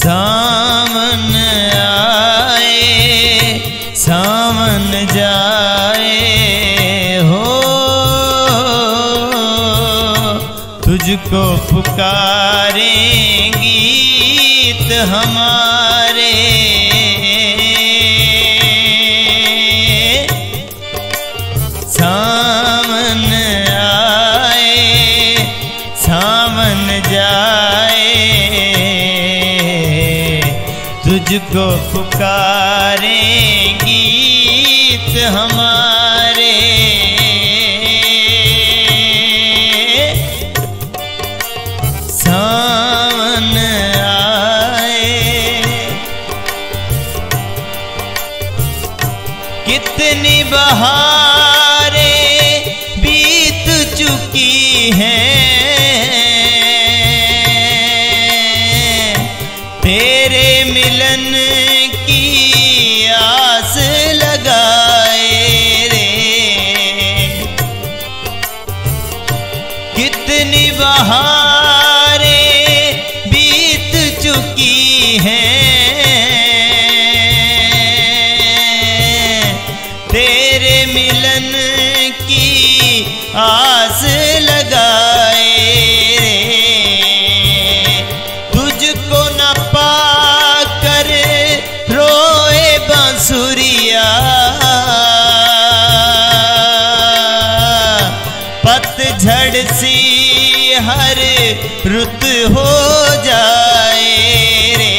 सावन आए सावन जाए हो, तुझको पुकारें गीत हमारे। सावन आए सावन जाए, तुझको पुकारें गीत हमारे। सावन आए, कितनी बहारें बीत चुकी हैं, तेरे मिलन की आस लगाए रे। कितनी बहारें बीत चुकी हैं, तेरे मिलन की आस लगाए रे। तुझको न पाकर रोए बांसुरिया, पतझड़ सी हर रुत हो जाए रे।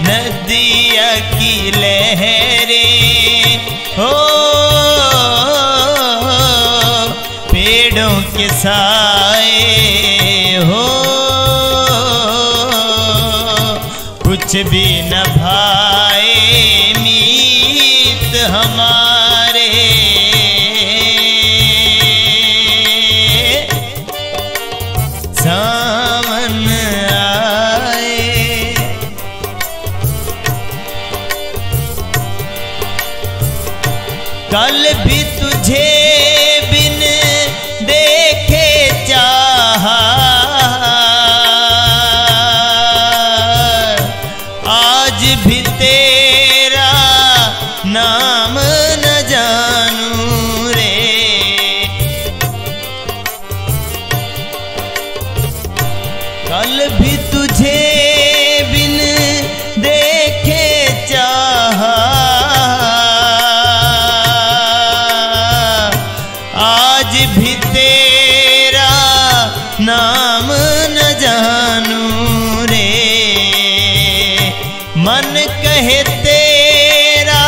नदिया की लहरें हो, पेड़ों के साए हो, कुछ भी न भाए मीत हमारे। सावन आए, कल भी तुझे बिन देखे चाहा, आज भी तेरा नाम न जानूं रे। कल भी तुझे बिन देखे चाहा, आज भी तेरा नाम न जानूं रे। मन कहे तेरा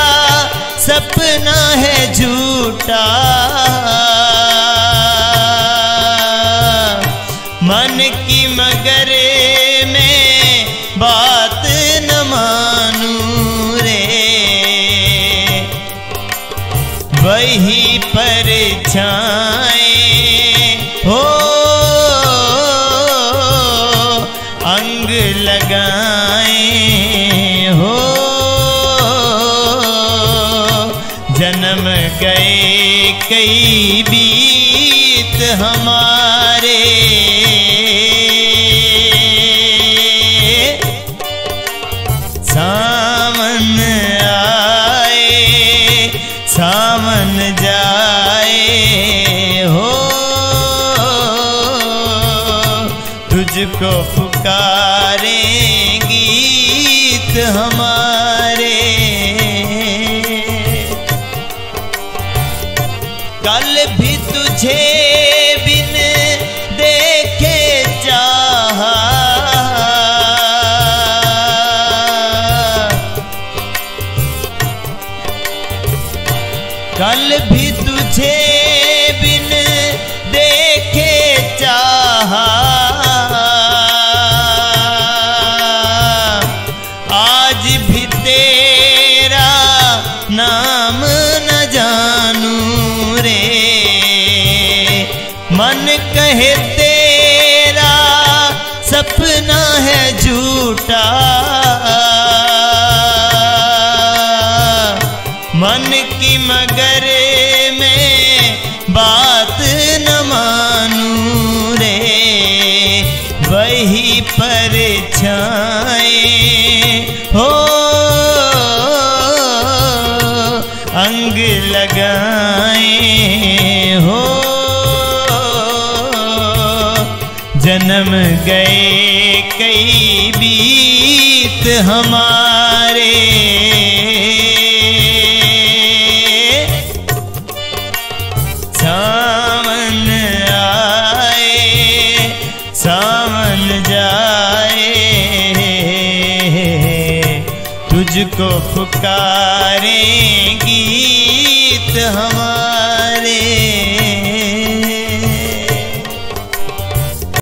सपना है झूठा, मन की मगर मैं बात न मानूं रे। वही परछाएं हो, अंग लगाए हो, जन्म गए कई बीत हमारे। सावन आए सावन जाए हो, तुझको पुकारें गीत हमारे। कल भी तुझे बिन देखे चाहा, कल भी तुझे बिन देखे चाहा, आज भी तेरा नाम न जानूं रे। मन कहे तेरा सपना है झूठा, मन की मगर मैं बात न मानूं रे। वही परछाएं हो अंग लगाए हो जन्म गए कई बीत हमारे सावन आए सावन जाए तुझको पुकारे गीत हमारे